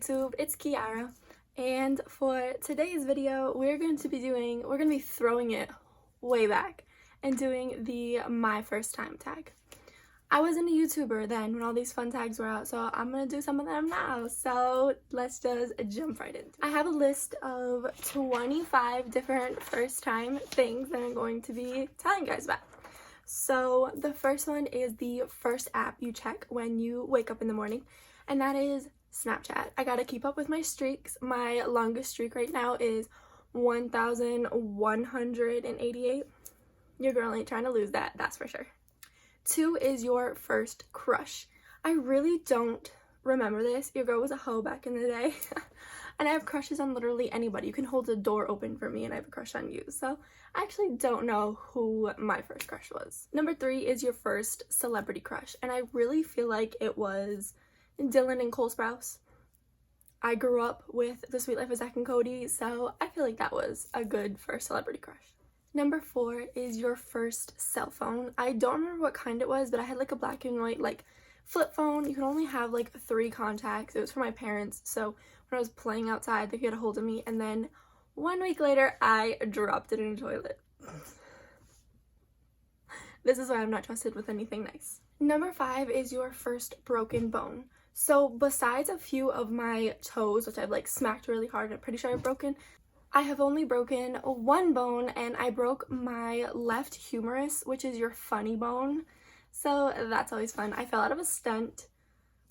YouTube, it's Kiara, and for today's video we're going to be throwing it way back and doing the my first time tag. I wasn't a YouTuber then when all these fun tags were out, so I'm gonna do some of them now. So let's just jump right into it. I have a list of 25 different first time things that I'm going to be telling you guys about. So the first one is the first app you check when you wake up in the morning, and that is Snapchat. I gotta keep up with my streaks. My longest streak right now is 1,188. Your girl ain't trying to lose that, that's for sure. 2 is your first crush. I really don't remember this. Your girl was a hoe back in the day. And I have crushes on literally anybody. You can hold a door open for me and I have a crush on you. So I actually don't know who my first crush was. Number 3 is your first celebrity crush. And I really feel like it was Dylan and Cole Sprouse. I grew up with The Sweet Life of Zack and Cody, so I feel like that was a good first celebrity crush. Number 4 is your first cell phone. I don't remember what kind it was, but I had like a black and white like flip phone. You could only have like 3 contacts. It was for my parents, so when I was playing outside they could get a hold of me, and then 1 week later I dropped it in a toilet. This is why I'm not trusted with anything nice. Number 5 is your first broken bone. So besides a few of my toes, which I've like smacked really hard, I'm pretty sure I've broken, I have only broken 1 bone, and I broke my left humerus, which is your funny bone. So that's always fun. I fell out of a stunt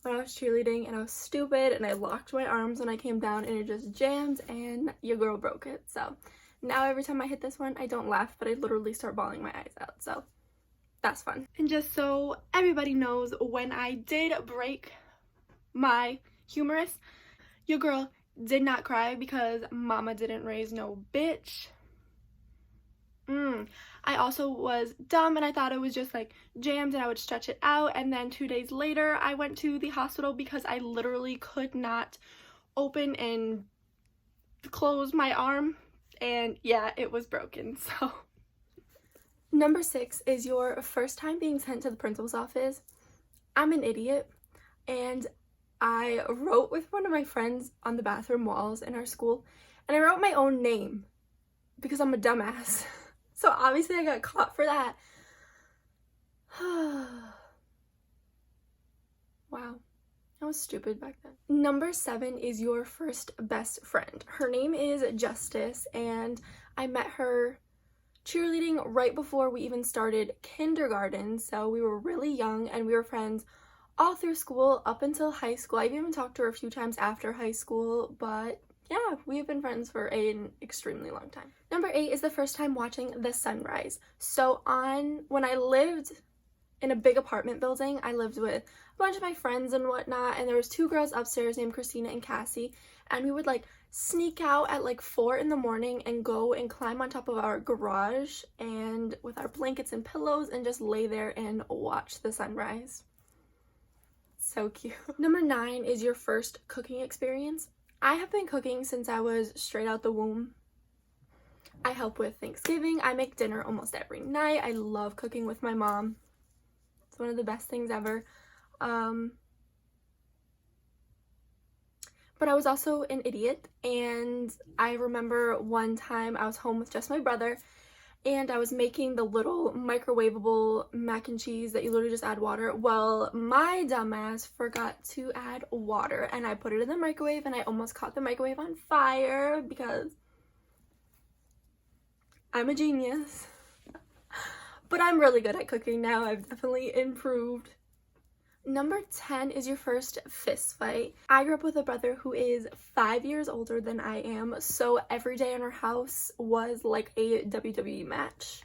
when I was cheerleading and I was stupid and I locked my arms when I came down and it just jammed and your girl broke it. So now every time I hit this one, I don't laugh, but I literally start bawling my eyes out. So that's fun. And just so everybody knows, when I did break my humerus, your girl did not cry because mama didn't raise no bitch. I also was dumb and I thought it was just like jammed and I would stretch it out, and then 2 days later I went to the hospital because I literally could not open and close my arm, and yeah, it was broken. So number 6 is your first time being sent to the principal's office. I'm an idiot, and I wrote with one of my friends on the bathroom walls in our school, and I wrote my own name because I'm a dumbass. So obviously I got caught for that. Wow, I was stupid back then. Number 7 is your first best friend. Her name is Justice, and I met her cheerleading right before we even started kindergarten. So we were really young and we were friends all through school up until high school. I've even talked to her a few times after high school, but yeah, we've been friends for an extremely long time. Number 8 is the first time watching the sunrise. So when I lived in a big apartment building, I lived with a bunch of my friends and whatnot, and there was 2 girls upstairs named Christina and Cassie, and we would like sneak out at like 4 in the morning and go and climb on top of our garage and with our blankets and pillows and just lay there and watch the sunrise. So cute. Number 9 is your first cooking experience. I have been cooking since I was straight out the womb. I help with Thanksgiving. I make dinner almost every night. I love cooking with my mom. It's one of the best things ever. But I was also an idiot, and I remember one time I was home with just my brother, and I was making the little microwavable mac and cheese that you literally just add water. Well, my dumbass forgot to add water, and I put it in the microwave, and I almost caught the microwave on fire because I'm a genius. But I'm really good at cooking now. I've definitely improved. Number 10 is your first fist fight. I grew up with a brother who is 5 years older than I am, so every day in our house was like a WWE match.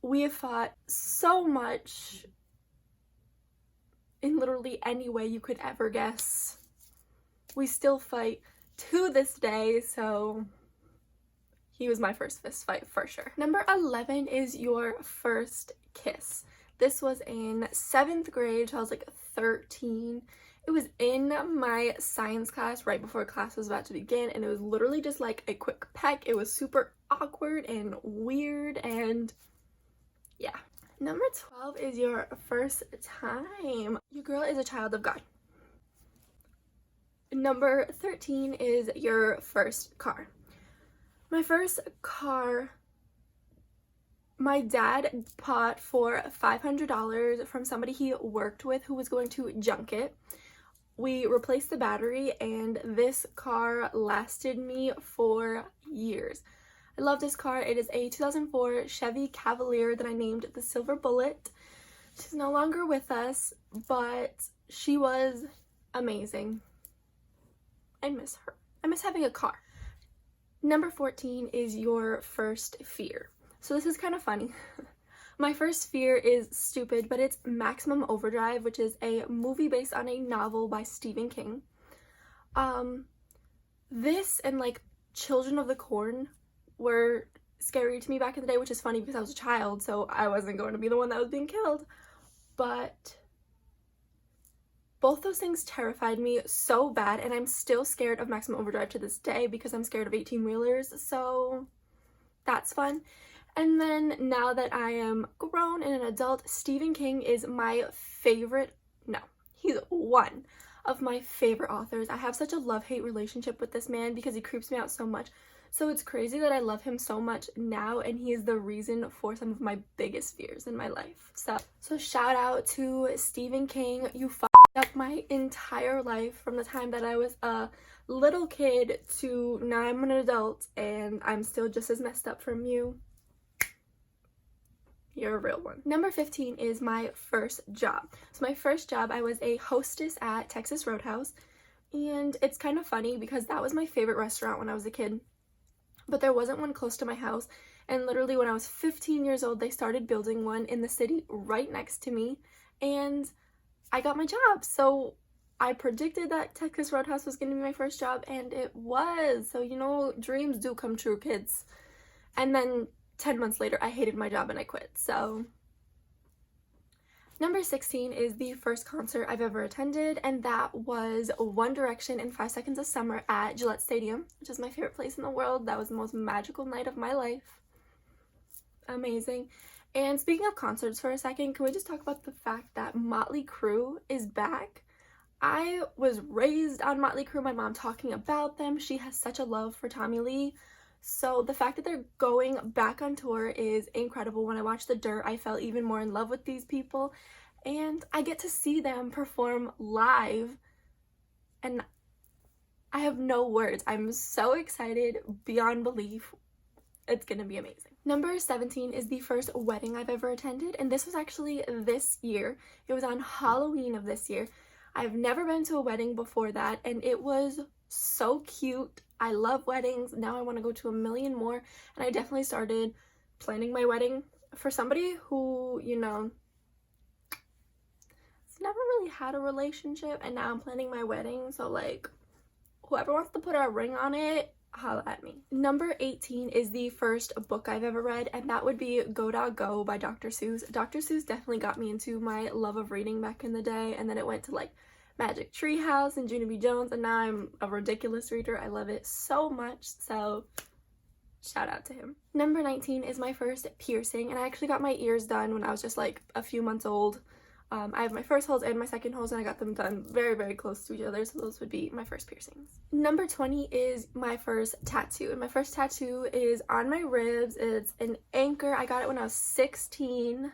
We have fought so much in literally any way you could ever guess. We still fight to this day, so he was my first fist fight for sure. Number 11 is your first kiss. This was in 7th grade, so I was like 13. It was in my science class right before class was about to begin, and it was literally just like a quick peck. It was super awkward and weird, and yeah. Number 12 is your first time. Your girl is a child of God. Number 13 is your first car. My first car, my dad bought for $500 from somebody he worked with who was going to junk it. We replaced the battery and this car lasted me for years. I love this car. It is a 2004 Chevy Cavalier that I named the Silver Bullet. She's no longer with us, but she was amazing. I miss her. I miss having a car. Number 14 is your first fear. So this is kind of funny. My first fear is stupid, but it's Maximum Overdrive, which is a movie based on a novel by Stephen King. This and like Children of the Corn were scary to me back in the day, which is funny because I was a child, so I wasn't going to be the one that was being killed. But both those things terrified me so bad, and I'm still scared of Maximum Overdrive to this day because I'm scared of 18-wheelers, so that's fun. And then now that I am grown and an adult, Stephen King is my favorite, no, he's one of my favorite authors. I have such a love-hate relationship with this man because he creeps me out so much. So it's crazy that I love him so much now, and he is the reason for some of my biggest fears in my life. So shout out to Stephen King. You fucked up my entire life from the time that I was a little kid to now I'm an adult, and I'm still just as messed up from you. You're a real one. Number 15 is my first job. So my first job, I was a hostess at Texas Roadhouse, and it's kind of funny because that was my favorite restaurant when I was a kid, but there wasn't one close to my house, and literally when I was 15 years old, they started building one in the city right next to me, and I got my job. So I predicted that Texas Roadhouse was going to be my first job, and it was. So, you know, dreams do come true, kids. And then 10 months later, I hated my job and I quit. So number 16 is the first concert I've ever attended, and that was One Direction and 5 Seconds of Summer at Gillette Stadium, which is my favorite place in the world. That was the most magical night of my life. Amazing. And speaking of concerts for a second, can we just talk about the fact that Motley Crue is back? I was raised on Motley Crue, my mom talking about them. She has such a love for Tommy Lee. So the fact that they're going back on tour is incredible. When I watched The Dirt, I fell even more in love with these people, and I get to see them perform live, and I have no words. I'm so excited beyond belief. It's gonna be amazing. Number 17 is the first wedding I've ever attended, and this was actually this year. It was on Halloween of this year. I've never been to a wedding before that, and it was so cute. I love weddings. Now I want to go to a million more, and I definitely started planning my wedding for somebody who, you know, has never really had a relationship, and now I'm planning my wedding. So like, whoever wants to put a ring on it, holla at me. Number 18 is the first book I've ever read, and that would be Go Dog Go by Dr. Seuss. Dr. Seuss definitely got me into my love of reading back in the day, and then it went to like Magic Tree House and Junie B. Jones, and now I'm a ridiculous reader. I love it so much, so shout out to him. Number 19 is my first piercing, and I actually got my ears done when I was just like a few months old. I have my first holes and my second holes, and I got them done very, very close to each other, so those would be my first piercings. Number 20 is my first tattoo, and my first tattoo is on my ribs. It's an anchor. I got it when I was 16.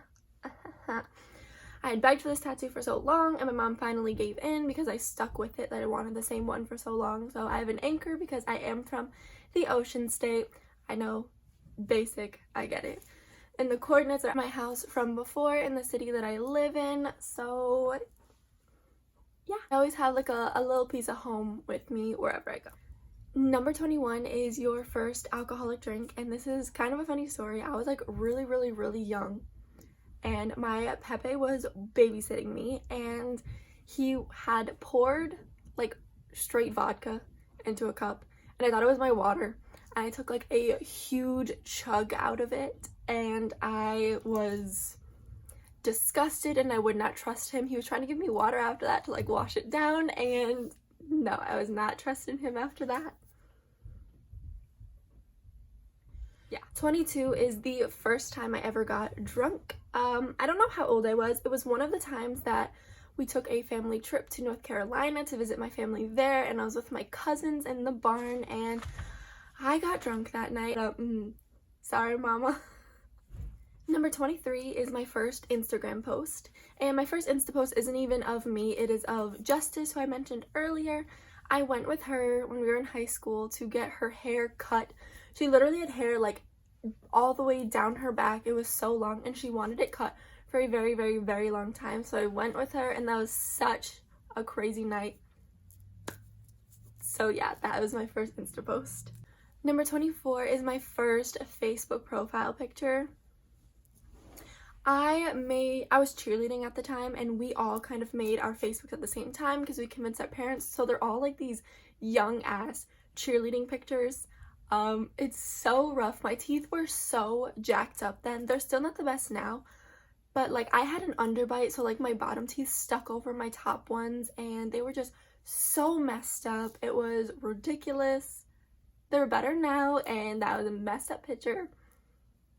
I had begged for this tattoo for so long, and my mom finally gave in because I stuck with it that I wanted the same one for so long. So I have an anchor because I am from the Ocean State. I know, basic, I get it. And the coordinates are my house from before in the city that I live in. So yeah, I always have like a little piece of home with me wherever I go. Number 21 is your first alcoholic drink, and this is kind of a funny story. I was like really, really, really young, and my Pepe was babysitting me, and he had poured like straight vodka into a cup, and I thought it was my water, and I took like a huge chug out of it, and I was disgusted, and I would not trust him. He was trying to give me water after that to like wash it down, and no, I was not trusting him after that. Yeah. 22 is the first time I ever got drunk. I don't know how old I was. It was one of the times that We took a family trip to North Carolina to visit my family there, and I was with my cousins in the barn, and I got drunk that night. Sorry, mama. Number 23 is my first Instagram post, and my first Insta post isn't even of me, it is of Justice, who I mentioned earlier. I went with her when we were in high school to get her hair cut. She literally had hair like all the way down her back. It was so long, and she wanted it cut for a very, very, very long time. So I went with her, and that was such a crazy night. So yeah, that was my first Insta post. Number 24 is my first Facebook profile picture. I was cheerleading at the time, and we all kind of made our Facebooks at the same time because we convinced our parents. So they're all like these young ass cheerleading pictures. It's so rough. My teeth were so jacked up then. They're still not the best now, but like I had an underbite, so like my bottom teeth stuck over my top ones, and they were just so messed up. It was ridiculous. They're better now, and that was a messed up picture,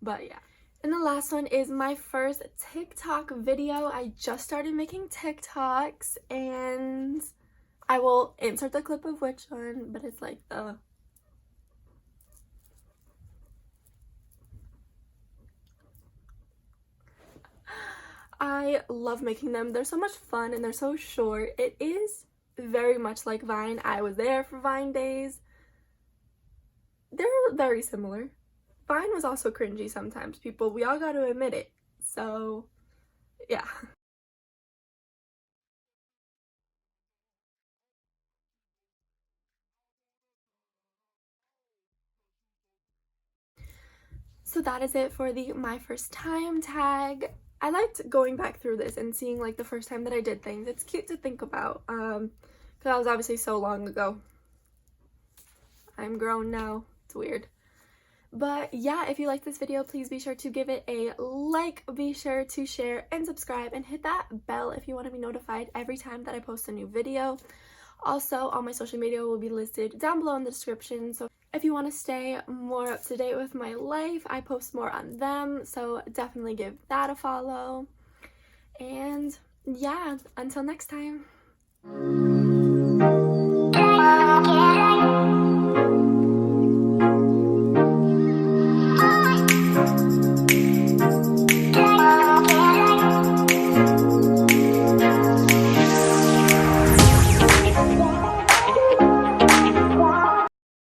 but yeah. And the last one is my first TikTok video. I just started making TikToks, and I will insert the clip of which one, but it's like the I love making them. They're so much fun, and they're so short. It is very much like Vine. I was there for Vine days. They're very similar. Vine was also cringy sometimes, people. We all got to admit it. So, yeah. So that is it for the my first time tag. I liked going back through this and seeing like the first time that I did things. It's cute to think about, because that was obviously so long ago. I'm grown now. It's weird. But yeah, if you like this video, please be sure to give it a like, be sure to share and subscribe, and hit that bell if you want to be notified every time that I post a new video. Also, all my social media will be listed down below in the description, so if you want to stay more up to date with my life, I post more on them, so definitely give that a follow. And yeah, until next time.